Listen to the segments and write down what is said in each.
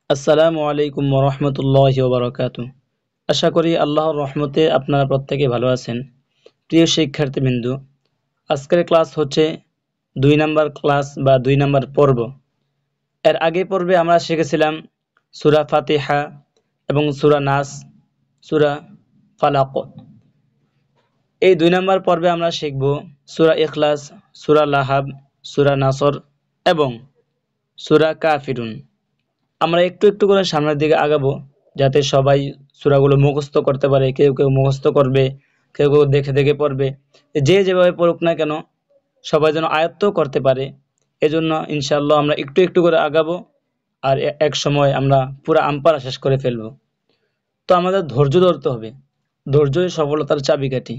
আসসালামু আলাইকুম ওয়া রাহমাতুল্লাহি ওয়া বারাকাতুহু। আশা করি আল্লাহর রহমতে আপনারা প্রত্যেকে ভালো আছেন। প্রিয় শিক্ষার্থীবৃন্দ, আজকের ক্লাস হচ্ছে 2 নাম্বার ক্লাস বা 2 নাম্বার পর্ব। এর আগে পর্বে আমরা শিখেছিলাম সূরা ফাতিহা এবং সূরা নাস, সূরা ফালাক। এই 2 নাম্বার পর্বে আমরা শিখব সূরা ইখলাস, সূরা লাহাব, সূরা নাসর এবং সূরা কাফিরুন। আমরা একটু একটু করে সামনের দিকে আগাবো যাতে সবাই সূরাগুলো মুখস্থ করতে পারে। কেউ কেউ মুখস্থ করবে, কেউ কেউ দেখে দেখে পড়বে। যে যেভাবে পড়ুক না কেন সবাই যেন আয়ত্ত করতে পারে, এজন্য ইনশাআল্লাহ আমরা একটু একটু করে আগাবো আর এক সময় আমরা পুরো আমপারা শেষ করে ফেলবো। তো আমাদের ধৈর্য ধরতে হবে। ধৈর্যই সফলতার চাবিকাঠি।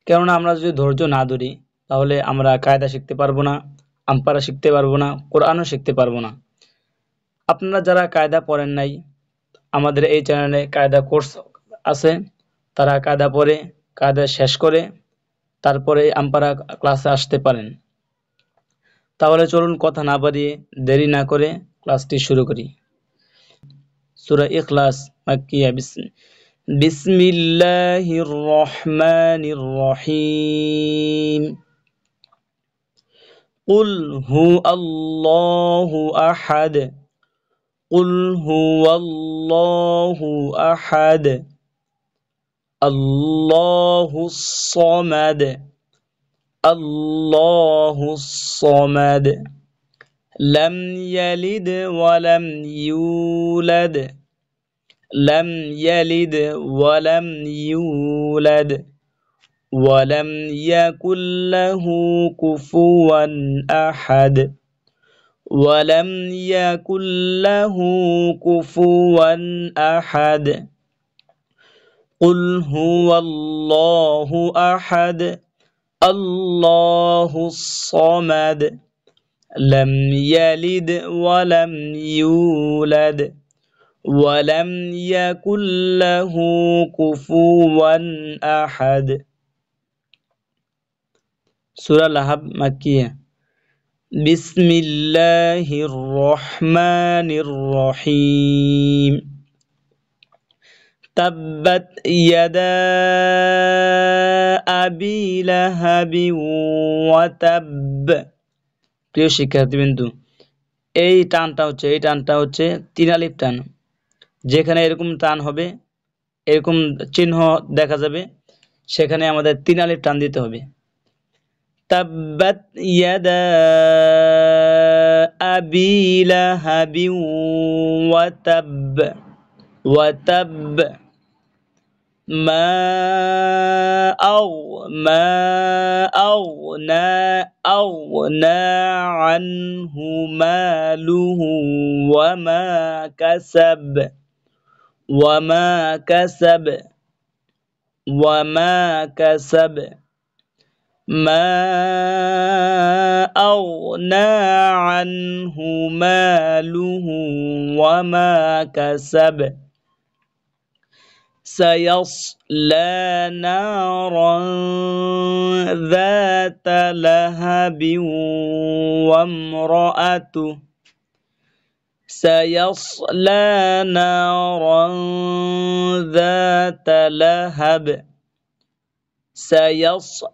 কেননা আমরা যদি ধৈর্য না ধরি তাহলে আমরা কায়দা শিখতে পারবো না, আমপারা শিখতে পারবো না, কোরআনও শিখতে পারবো না। আপনারা যারা কায়দা পড়েন নাই, আমাদের এই চ্যানেলে কায়দা কোর্স আছে। তারা কায়দা পড়ে, কায়দা শেষ করে তারপরে আমপারা ক্লাসে আসতে পারেন। তাহলে চলুন কথা না বাড়িয়ে দেরি না করে ক্লাসটি শুরু করি। সূরা ইখলাস মাক্কিয়া। বিসমিল্লাহির রহমানির রহিম। কুল হুয়াল্লাহু আহাদ। কুল হুয়াল্লাহু আহাদ। আল্লাহুস সামাদ। আল্লাহুস সামাদ। লাম ইয়ালিদ ওয়া লাম ইউলাদ। লাম ইয়ালিদ ওয়া লাম ইউলাদ। ওয়া লাম ইয়াকুল লাহু কুফুয়ান আহাদ। ওয়া লাম ইয়াকুল লাহু কুফুয়ান আহাদ। قل هو الله أحد الله الصمد لم يلد ولم يولد ولم يكن له كفوا أحد. سورة লাহাব মাক্কিয়া। بسم الله الرحمن الرحيم. তাব্বাত ইয়াদা আবি লাহাবি ওয়া তাব। প্রিয় শিক্ষার্থীবৃন্দ, এই টানটা হচ্ছে 3 আলিফ টান। যেখানে এরকম টান হবে, এরকম চিহ্ন দেখা যাবে, সেখানে আমাদের 3 আলিফ টান দিতে হবে। তাব্বাত ইয়াদা আবি লাহাবি ওয়া তাব। ওয়া তাব। ما أغنى عنه ماله وما كسب. وما كسب. وما كسب. ما أغنى عنه ماله وما كسب. سيصلى نارا ذات لهب وامرأته. سيصلى نارا ذات لهب.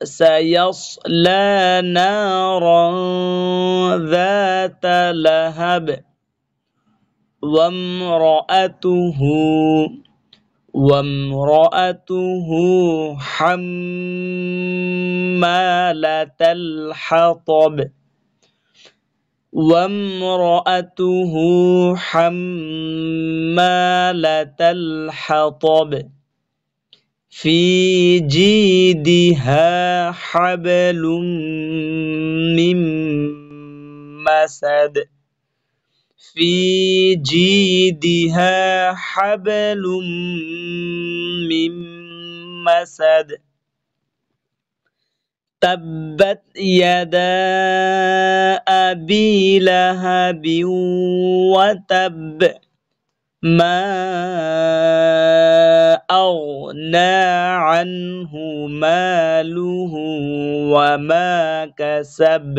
سيصلى نارا ذات لهب وامرأته حمالة الحطب. وامرأته حمالة الحطب في جيدها حبل من مسد. في جيدها حبل من مسد. تبت يدا أبي لهب وتب. ما أغنى عنه ماله وما كسب.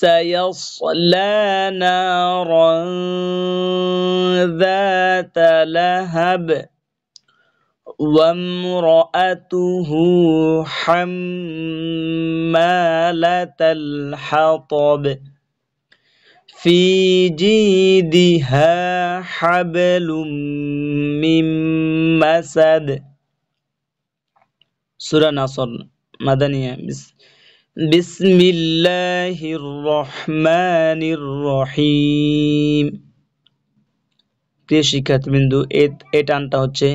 سيصلى نارا ذات لهب وامرأته حمالة الحطب في جيدها حبل من مسد সূরা নাসর মাদানিয়া বিসমিল্লাহির রহমানির রহিম। প্রিয় শিক্ষার্থীবৃন্দু, এই টানটা হচ্ছে,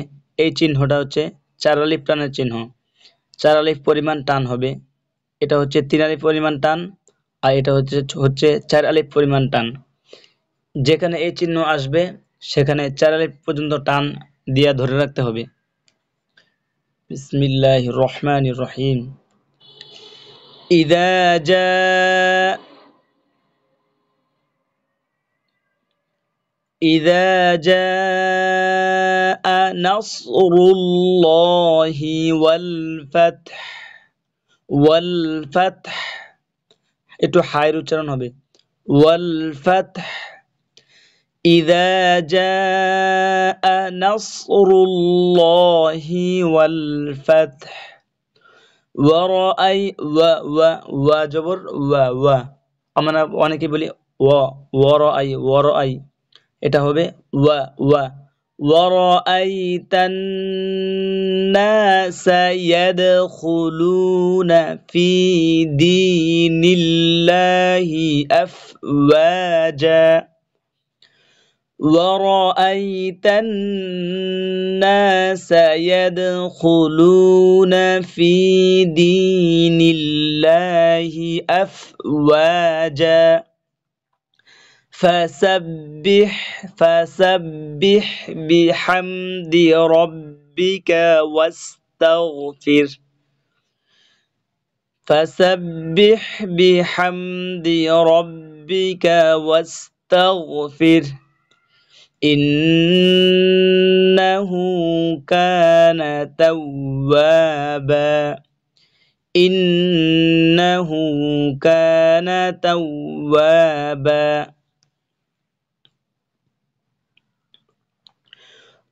এই চিহ্নটা হচ্ছে 4 আলিফ টানের চিহ্ন। 4 আলিফ পরিমাণ টান হবে। এটা হচ্ছে 3 আলিফ পরিমাণ টান, আর এটা হচ্ছে 4 আলিফ পরিমাণ টান। যেখানে এই চিহ্ন আসবে সেখানে 4 আলিফ পর্যন্ত টান দিয়া ধরে রাখতে হবে। বিসমিল্লাহির রহমানির রহিম। إذا جاء نصر الله والفتح একটু হায়ের উচ্চারণ হবে, والفتح إذا جاء نصر الله والفتح জবর আমরা অনেকে বলি ওয়ারাই, এটা হবে ورأيت الناس يدخلون في دين الله أفواجا ورأيت الناس يدخلون في دين الله أفواجا فسبح بحمد ربك واستغفر فسبح بحمد ربك واستغفر إنه كان توابا إنه كان توابا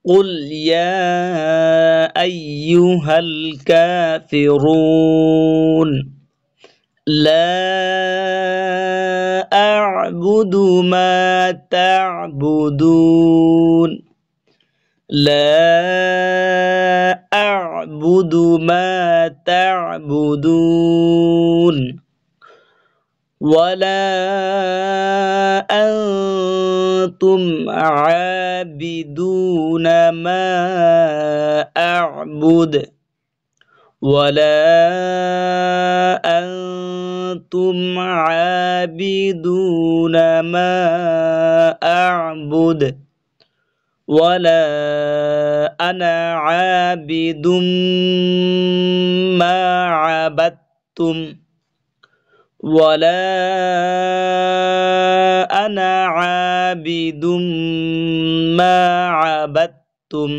قل يا أيها الكافرون لا أعبد ما تعبدون لا أعبد ما تعبدون ولا أنتم عابدون ما أعبد ولا أنتم عابدون ما أعبد ولا أنا عابد ما عبدتم ولا أنا عابد ما عبدتم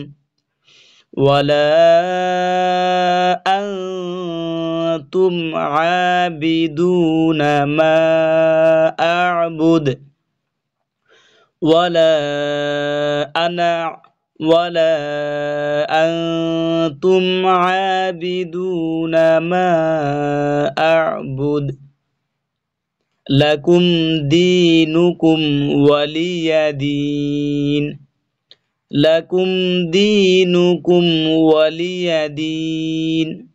ولا أنتم عابدون ما أعبد ولا أنتم عابدون ما أعبد لكم دينكم ولي دين لكم دينكم ولي دين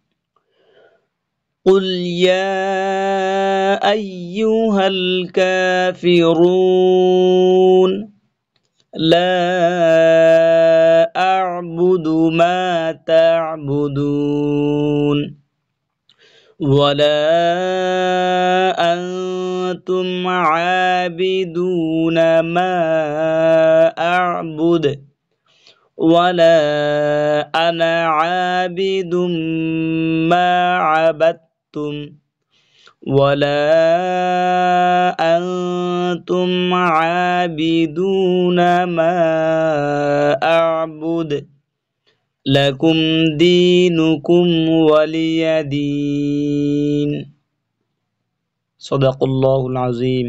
قل يا أيها الكافرون لا أعبد ما تعبدون ولا أنتم عابدون ما أعبد ولا أنا عابد ما عبدتم ولا أنتم عابدون ما أعبد لكم دينكم ولي دين সাদাকাল্লাহুল আযীম।